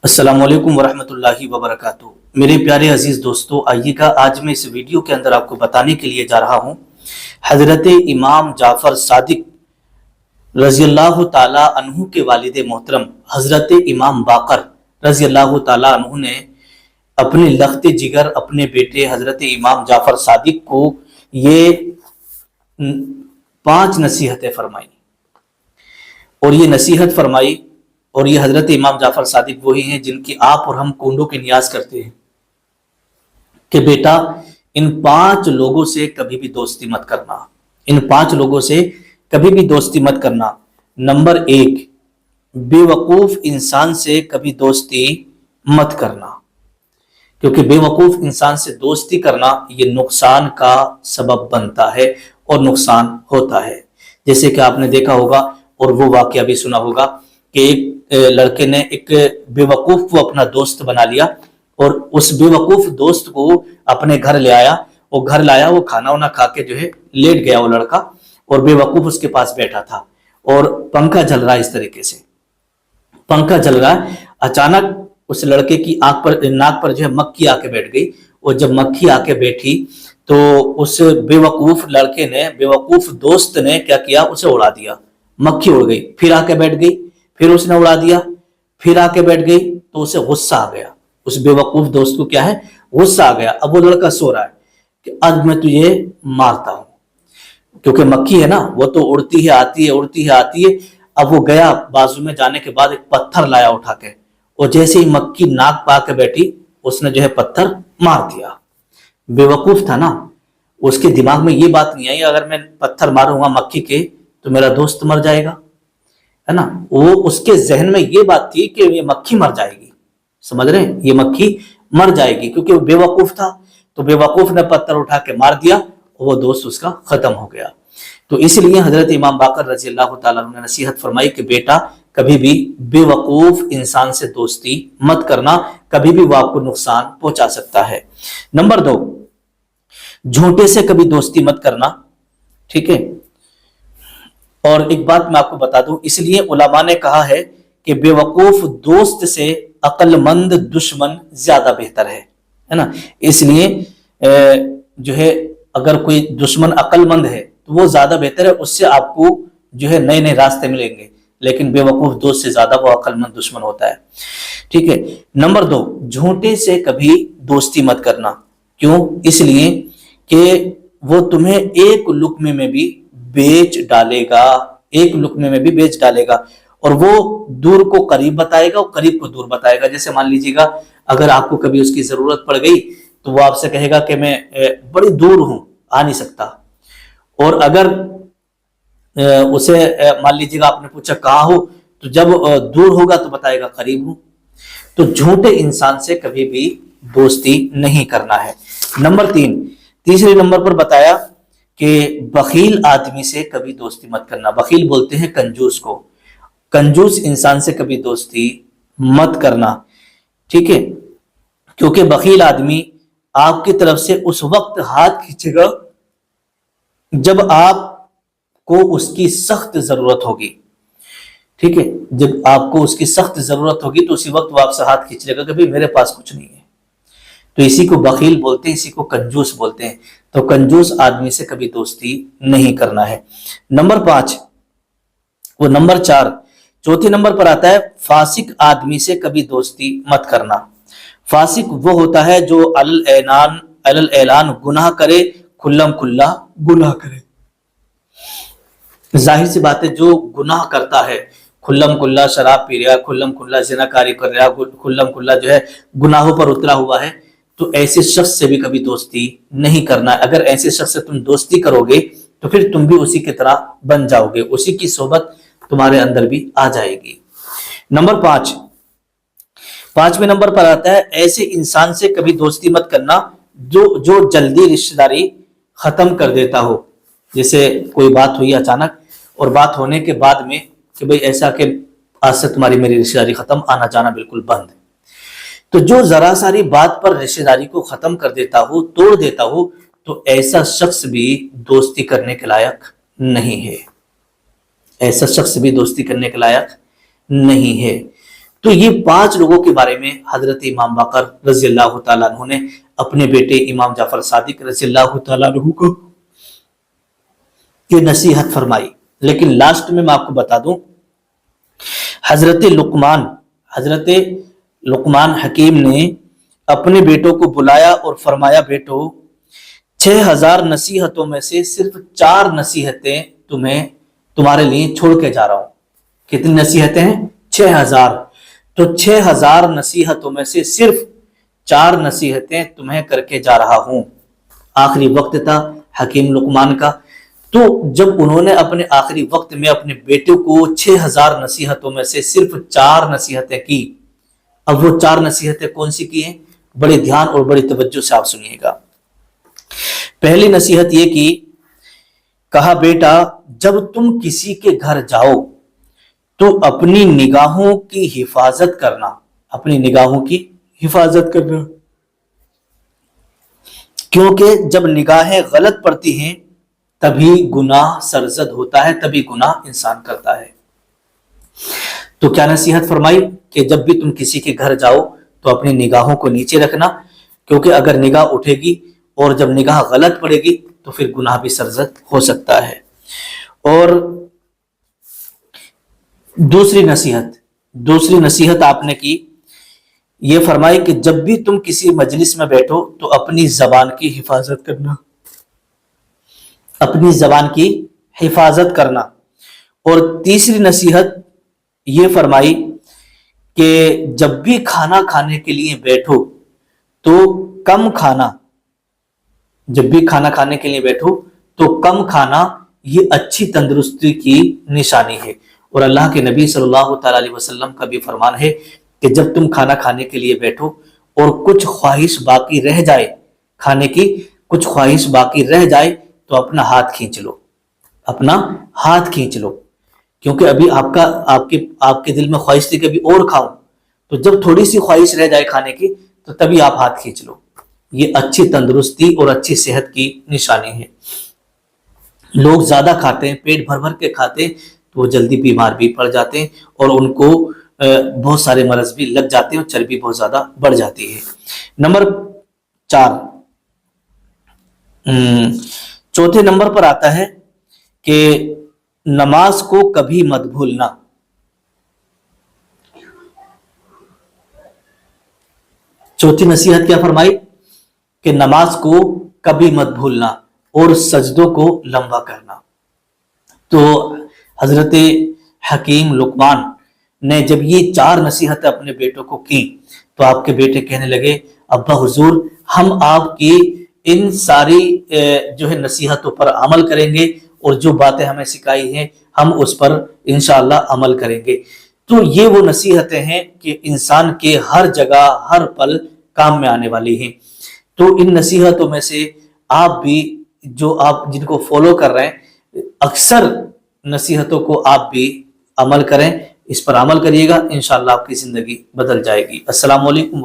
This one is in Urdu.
السلام علیکم ورحمۃ اللہ وبرکاتہ۔ میرے پیارے عزیز دوستو، آئیے گا آج میں اس ویڈیو کے اندر آپ کو بتانے کے لیے جا رہا ہوں حضرت امام جعفر صادق رضی اللہ تعالیٰ عنہ کے والد محترم حضرت امام باقر رضی اللہ تعالیٰ عنہ نے اپنے لخت جگر اپنے بیٹے حضرت امام جعفر صادق کو یہ 5 نصیحتیں فرمائی، اور یہ نصیحت فرمائی، اور یہ حضرت امام جعفر صادق وہی ہیں جن کی آپ اور ہم کونڈوں کے نیاز کرتے ہیں کہ بیٹا ان 5 لوگوں سے کبھی بھی دوستی مت کرنا، ان 5 لوگوں سے کبھی بھی دوستی مت کرنا۔ نمبر 1، بے وقوف انسان سے کبھی دوستی مت کرنا، کیونکہ بے وقوف انسان سے دوستی کرنا یہ نقصان کا سبب بنتا ہے اور نقصان ہوتا ہے۔ جیسے کہ آپ نے دیکھا ہوگا اور وہ واقعہ بھی سنا ہوگا کہ ایک لڑکے نے ایک بے وقوف کو اپنا دوست بنا لیا، اور اس بے وقوف دوست کو اپنے گھر لے آیا، وہ گھر لایا، وہ کھانا وانا کھا کے جو ہے لیٹ گیا وہ لڑکا، اور بے وقوف اس کے پاس بیٹھا تھا اور پنکھا جل رہا ہے، اس طریقے سے پنکھا جل رہا ہے۔ اچانک اس لڑکے کی ناک پر جو ہے مکھی آ کے بیٹھ گئی، اور جب مکھی آ کے بیٹھی تو اس بے وقوف لڑکے نے، بے وقوف دوست نے کیا کیا، اسے اڑا دیا۔ مکھی اڑ گئی، پھر آ کے بیٹھ گئی، پھر اس نے اڑا دیا، پھر آ کے بیٹھ گئی، تو اسے غصہ آ گیا۔ اس بے وقوف دوست کو کیا ہے، غصہ آ گیا۔ اب وہ لڑکا سو رہا ہے کہ آج میں تجھے مارتا ہوں، کیونکہ مکھی ہے نا، وہ تو اڑتی ہے آتی ہے، اڑتی ہے آتی ہے۔ اب وہ گیا، بازو میں جانے کے بعد ایک پتھر لایا اٹھا کے، اور جیسے ہی مکھی ناک پا کے بیٹھی، اس نے جو ہے پتھر مار دیا۔ بے وقوف تھا نا، اس کے دماغ میں یہ بات نہیں آئی اگر میں پتھر ماروں گا مکھی کے تو میرا دوست مر جائے گا، ہے نا۔ وہ اس کے ذہن میں یہ بات تھی کہ یہ مکھی مر جائے گی، سمجھ رہے ہیں، یہ مکھی مر جائے گی، کیونکہ وہ بے وقوف تھا۔ تو بے وقوف نے پتھر اٹھا کے مار دیا، اور وہ دوست اس کا ختم ہو گیا۔ تو اس لیے حضرت امام باقر رضی اللہ تعالیٰ عنہ نے نصیحت فرمائی کہ بیٹا کبھی بھی بے وقوف انسان سے دوستی مت کرنا، کبھی بھی وہ آپ کو نقصان پہنچا سکتا ہے۔ نمبر 2، جھوٹے سے کبھی دوستی مت کرنا، ٹھیک ہے۔ اور ایک بات میں آپ کو بتا دوں، اس لیے علماء نے کہا ہے کہ بے وقوف دوست سے عقل مند دشمن زیادہ بہتر ہے نا۔ اس لیے جو ہے اگر کوئی دشمن عقل مند ہے تو وہ زیادہ بہتر ہے، اس سے آپ کو جو ہے نئے نئے راستے ملیں گے، لیکن بے وقوف دوست سے زیادہ وہ عقل مند دشمن ہوتا ہے، ٹھیک ہے۔ نمبر 2، جھوٹے سے کبھی دوستی مت کرنا۔ کیوں؟ اس لیے کہ وہ تمہیں ایک لقمے میں بھی بیچ ڈالے گا، ایک لقمے میں بھی بیچ ڈالے گا، اور وہ دور کو قریب بتائے گا اور قریب کو دور بتائے گا۔ جیسے مان لیجیے گا اگر آپ کو کبھی اس کی ضرورت پڑ گئی تو وہ آپ سے کہے گا کہ میں بڑی دور ہوں، آ نہیں سکتا، اور اگر اسے مان لیجیے گا آپ نے پوچھا کہاں ہو، تو جب دور ہوگا تو بتائے گا قریب ہوں۔ تو جھوٹے انسان سے کبھی بھی دوستی نہیں کرنا ہے۔ نمبر 3، تیسرے نمبر پر بتایا کہ بخیل آدمی سے کبھی دوستی مت کرنا۔ بخیل بولتے ہیں کنجوس کو، کنجوس انسان سے کبھی دوستی مت کرنا، ٹھیک ہے، کیونکہ بخیل آدمی آپ کی طرف سے اس وقت ہاتھ کھینچے گا جب آپ کو اس کی سخت ضرورت ہوگی، ٹھیک ہے۔ جب آپ کو اس کی سخت ضرورت ہوگی تو اسی وقت وہ آپ سے ہاتھ کھینچ لے گا کہ بھئی میرے پاس کچھ نہیں ہے۔ تو اسی کو بخیل بولتے ہیں، اسی کو کنجوس بولتے ہیں۔ تو کنجوس آدمی سے کبھی دوستی نہیں کرنا ہے۔ نمبر 5، وہ نمبر 4، چوتھے نمبر پر آتا ہے فاسق آدمی سے کبھی دوستی مت کرنا۔ فاسق وہ ہوتا ہے جو اعلان گناہ کرے، کھلم کھلا گناہ کرے۔ ظاہر سی بات ہے، جو گناہ کرتا ہے، کھلم کھلا شراب پی رہا، کھلم کھلا زناکاری کر رہا، کھلم کھلا جو ہے گناہوں پر اترا ہوا ہے، تو ایسے شخص سے بھی کبھی دوستی نہیں کرنا۔ اگر ایسے شخص سے تم دوستی کرو گے تو پھر تم بھی اسی کی طرح بن جاؤ گے، اسی کی صحبت تمہارے اندر بھی آ جائے گی۔ نمبر 5، 5ویں نمبر پر آتا ہے ایسے انسان سے کبھی دوستی مت کرنا جو جلدی رشتہ داری ختم کر دیتا ہو۔ جیسے کوئی بات ہوئی اچانک، اور بات ہونے کے بعد میں کہ بھئی ایسا کہ آج سے تمہاری میری رشتہ داری ختم، آنا جانا بالکل بند۔ تو جو ذرا ساری بات پر رشتہ داری کو ختم کر دیتا ہو، توڑ دیتا ہو، تو ایسا شخص بھی دوستی کرنے کے لائق نہیں ہے، ایسا شخص بھی دوستی کرنے کے لائق نہیں ہے۔ تو یہ 5 لوگوں کے بارے میں حضرت امام باقر رضی اللہ تعالیٰ عنہ نے اپنے بیٹے امام جعفر صادق رضی اللہ تعالیٰ عنہ کو یہ نصیحت فرمائی۔ لیکن لاسٹ میں آپ کو بتا دوں، حضرت لقمان حکیم نے اپنے بیٹوں کو بلایا اور فرمایا، بیٹو 6000 نصیحتوں میں سے صرف 4 نصیحتیں تمہارے لیے چھوڑ کے جا رہا ہوں۔ کتنی نصیحتیں ہیں؟ 6000۔ تو 6000 نصیحتوں میں سے صرف 4 نصیحتیں تمہیں کر کے جا رہا ہوں۔ آخری وقت تھا حکیم لقمان کا، تو جب انہوں نے اپنے آخری وقت میں اپنے بیٹے کو 6000 نصیحتوں میں سے صرف 4 نصیحتیں کی، اب وہ 4 نصیحتیں کون سی کی ہیں؟ بڑے دھیان اور بڑی توجہ سے آپ سنیے گا۔ پہلی نصیحت یہ کی، کہا بیٹا جب تم کسی کے گھر جاؤ تو اپنی نگاہوں کی حفاظت کرنا، اپنی نگاہوں کی حفاظت کرنا، کیونکہ جب نگاہیں غلط پڑتی ہیں تبھی گناہ سرزد ہوتا ہے، تبھی گناہ انسان کرتا ہے۔ تو کیا نصیحت فرمائی کہ جب بھی تم کسی کے گھر جاؤ تو اپنی نگاہوں کو نیچے رکھنا، کیونکہ اگر نگاہ اٹھے گی اور جب نگاہ غلط پڑے گی تو پھر گناہ بھی سرزد ہو سکتا ہے۔ اور دوسری نصیحت آپ نے کی، یہ فرمائی کہ جب بھی تم کسی مجلس میں بیٹھو تو اپنی زبان کی حفاظت کرنا، اپنی زبان کی حفاظت کرنا۔ اور تیسری نصیحت یہ فرمائی کہ جب بھی کھانا کھانے کے لیے بیٹھو تو کم کھانا، جب بھی کھانا کھانے کے لیے بیٹھو تو کم کھانا، یہ اچھی تندرستی کی نشانی ہے۔ اور اللہ کے نبی صلی اللہ تعالیٰ علیہ وسلم کا بھی فرمان ہے کہ جب تم کھانا کھانے کے لیے بیٹھو اور کچھ خواہش باقی رہ جائے، کھانے کی کچھ خواہش باقی رہ جائے تو اپنا ہاتھ کھینچ لو، اپنا ہاتھ کھینچ لو، کیونکہ ابھی آپ کے دل میں خواہش تھی کہ ابھی اور کھاؤں، تو جب تھوڑی سی خواہش رہ جائے کھانے کی تو تبھی آپ ہاتھ کھینچ لو۔ یہ اچھی تندرستی اور اچھی صحت کی نشانی ہے۔ لوگ زیادہ کھاتے ہیں، پیٹ بھر بھر کے کھاتے ہیں تو وہ جلدی بیمار بھی پڑ جاتے ہیں اور ان کو بہت سارے مرض بھی لگ جاتے ہیں اور چربی بہت زیادہ بڑھ جاتی ہے۔ نمبر 4، چوتھے نمبر پر آتا ہے کہ نماز کو کبھی مت بھولنا۔ چوتھی نصیحت کیا فرمائی کہ نماز کو کبھی مت بھولنا اور سجدوں کو لمبا کرنا۔ تو حضرت حکیم لقمان نے جب یہ 4 نصیحتیں اپنے بیٹوں کو کی تو آپ کے بیٹے کہنے لگے، ابا حضور ہم آپ کی ان ساری نصیحتوں پر عمل کریں گے اور جو باتیں ہمیں سکھائی ہیں ہم اس پر انشاءاللہ عمل کریں گے۔ تو یہ وہ نصیحتیں ہیں کہ انسان کے ہر جگہ ہر پل کام میں آنے والی ہیں۔ تو ان نصیحتوں میں سے آپ بھی آپ جن کو فالو کر رہے ہیں، اکثر نصیحتوں کو آپ بھی عمل کریں، اس پر عمل کریے گا، انشاءاللہ آپ کی زندگی بدل جائے گی۔ السلام علیکم۔